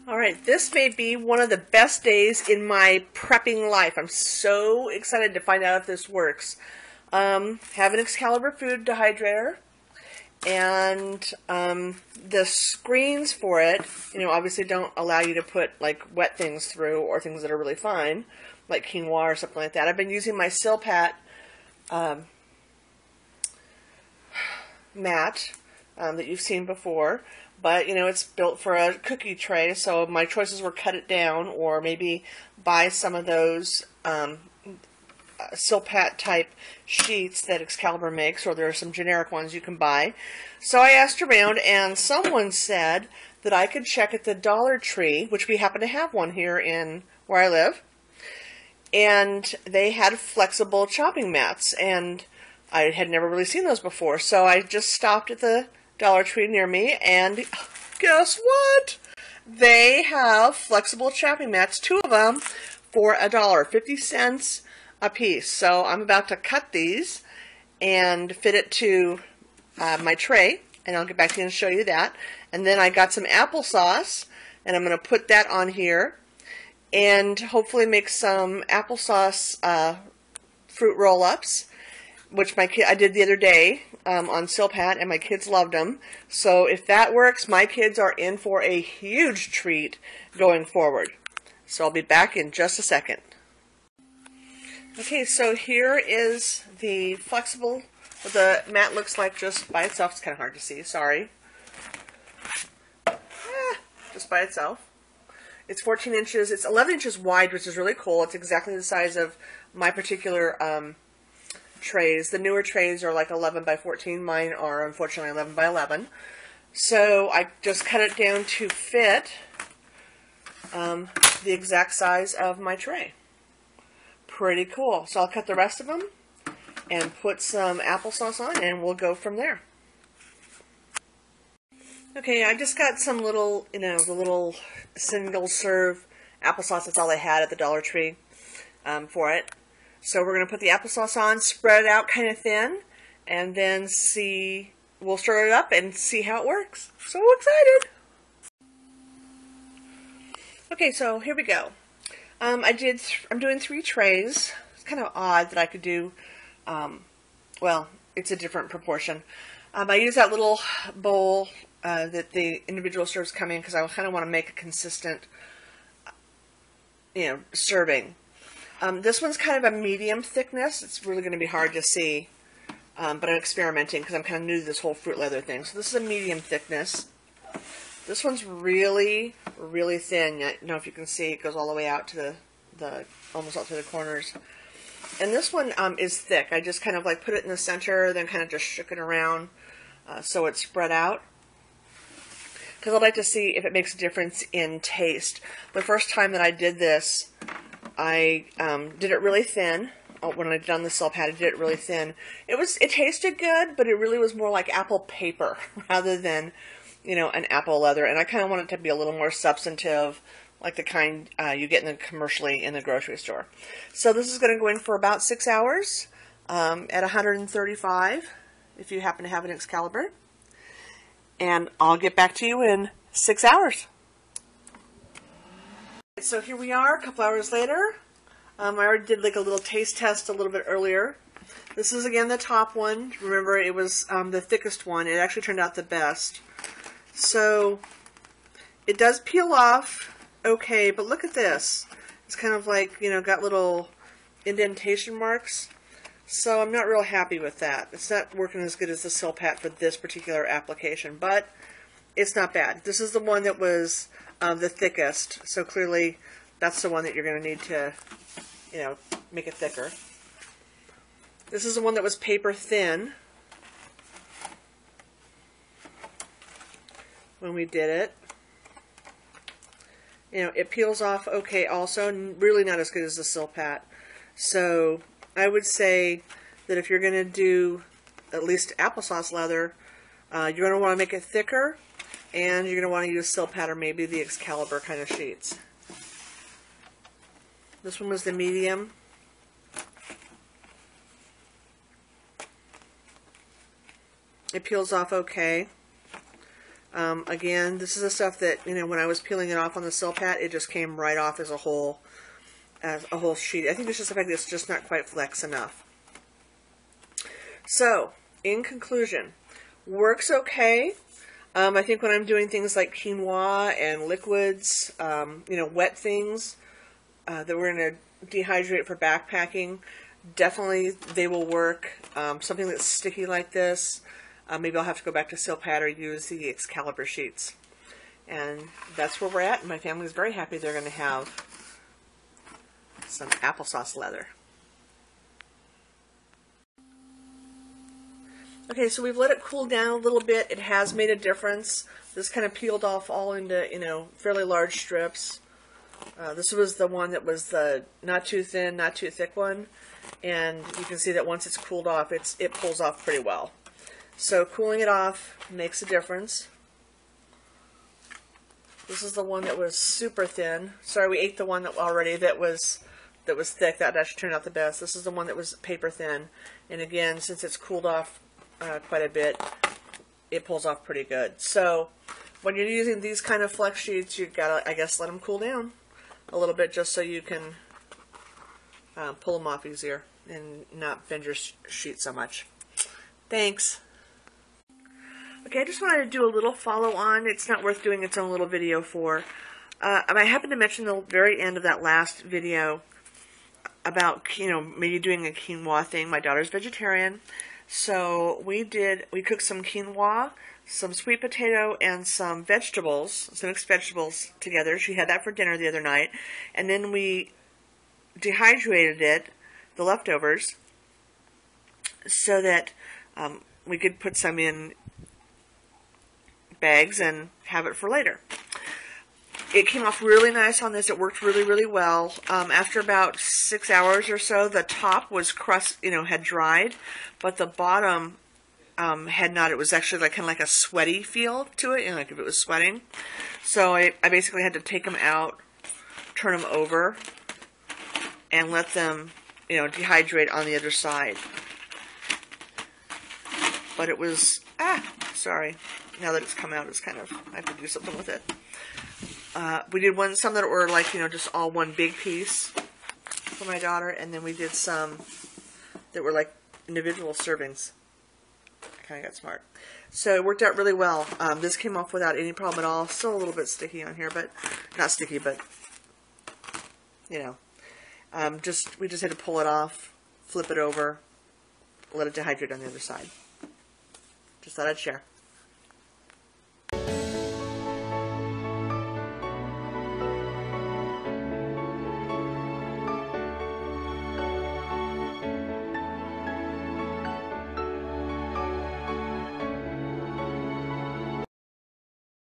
All right, this may be one of the best days in my prepping life. I'm so excited to find out if this works. Have an Excalibur food dehydrator, and the screens for it, obviously don't allow you to put like wet things through or things that are really fine, like quinoa or something like that. I've been using my Silpat mat that you've seen before. But, it's built for a cookie tray, so my choices were cut it down or maybe buy some of those Silpat type sheets that Excalibur makes, or there are some generic ones you can buy. So I asked around, and someone said that I could check at the Dollar Tree, which we happen to have one here in where I live, and they had flexible chopping mats, and I had never really seen those before. So I just stopped at the Dollar Tree near me, and guess what? They have flexible chopping mats, 2 of them, for $1, 50 cents a piece. So I'm about to cut these and fit it to my tray, and I'll get back to you and show you that. And then I got some applesauce, and I'm going to put that on here, and hopefully make some applesauce fruit roll-ups, which I did the other day on Silpat, and my kids loved them. So if that works, my kids are in for a huge treat going forward. So I'll be back in just a second. Okay, so here is the flexible, what the mat looks like just by itself. It's kind of hard to see, sorry. Just by itself. It's 14 inches, it's 11 inches wide, which is really cool. It's exactly the size of my particular trays. The newer trays are like 11 by 14. Mine are unfortunately 11 by 11. So I just cut it down to fit the exact size of my tray. Pretty cool. So I'll cut the rest of them and put some applesauce on, and we'll go from there. Okay, I just got some little, the little single serve applesauce. That's all they had at the Dollar Tree for it. So we're going to put the applesauce on, spread it out kind of thin, and then we'll stir it up and see how it works. So excited! Okay, so here we go. I'm doing 3 trays. It's kind of odd that I could do, well, it's a different proportion. I use that little bowl that the individual serves come in because I kind of want to make a consistent, serving. This one's kind of a medium thickness. It's really going to be hard to see, but I'm experimenting because I'm kind of new to this whole fruit leather thing. So this is a medium thickness. This one's really, really thin. I don't know if you can see, it goes all the way out to the almost out to the corners. And this one is thick. I just kind of like put it in the center, then kind of just shook it around so it's spread out. Because I'd like to see if it makes a difference in taste. The first time that I did this, I did it really thin. When I did on the Silpat, I did it really thin. It tasted good, but it really was more like apple paper rather than, an apple leather. And I kind of want it to be a little more substantive, like the kind you get commercially in the grocery store. So this is going to go in for about 6 hours at 135 if you happen to have an Excalibur. And I'll get back to you in 6 hours. So here we are a couple hours later. I already did like a little taste test a little bit earlier. This is again the top one. Remember, it was the thickest one. It actually turned out the best. So it does peel off okay, but look at this. It's kind of like, got little indentation marks. So I'm not real happy with that. It's not working as good as the Silpat for this particular application, but it's not bad. This is the one that was the thickest, so clearly that's the one that you're going to need to, make it thicker. This is the one that was paper thin when we did it. It peels off okay also, really not as good as the Silpat. So I would say that if you're going to do at least applesauce leather, you're going to want to make it thicker, and you're going to want to use Silpat or maybe the Excalibur kind of sheets. This one was the medium. It peels off okay. Again, this is the stuff that, you know, when I was peeling it off on the Silpat, it just came right off as a whole sheet. I think it's just the fact that it's just not quite flex enough. So, in conclusion, works okay. I think when I'm doing things like quinoa and liquids, you know, wet things that we're going to dehydrate for backpacking, definitely they will work. Something that's sticky like this, maybe I'll have to go back to Silpat or use the Excalibur sheets. And that's where we're at, and my family's very happy they're going to have some applesauce leather. Okay, so we've let it cool down a little bit. It has made a difference. This kind of peeled off all into, you know, fairly large strips. This was the one that was the not too thin, not too thick one. And you can see that once it's cooled off, it pulls off pretty well. So cooling it off makes a difference. This is the one that was super thin. Sorry, we ate the one that already that was thick. That actually turned out the best. This is the one that was paper thin. And again, since it's cooled off quite a bit, it pulls off pretty good. So when you're using these kind of flex sheets, you've got to, I guess, let them cool down a little bit just so you can pull them off easier and not bend your sheet so much. Thanks. Okay, I just wanted to do a little follow-on. It's not worth doing its own little video for. I happened to mention the very end of that last video about, you know, maybe doing a quinoa thing. My daughter's vegetarian. So we cooked some quinoa, some sweet potato, and some vegetables, some mixed vegetables together. She had that for dinner the other night. And then we dehydrated it, the leftovers, so that we could put some in bags and have it for later. It came off really nice on this. It worked really, really well. After about 6 hours or so, the top was had dried, but the bottom had not. It was actually like kind of like a sweaty feel to it, like if it was sweating. So I basically had to take them out, turn them over, and let them, dehydrate on the other side. But it was, sorry. Now that it's come out, it's kind of, I have to do something with it. We did some that were like, just all one big piece for my daughter, and then we did some that were like individual servings. I kind of got smart. So it worked out really well. This came off without any problem at all. Still a little bit sticky on here, but not sticky, but we just had to pull it off, flip it over, let it dehydrate on the other side. Just thought I'd share.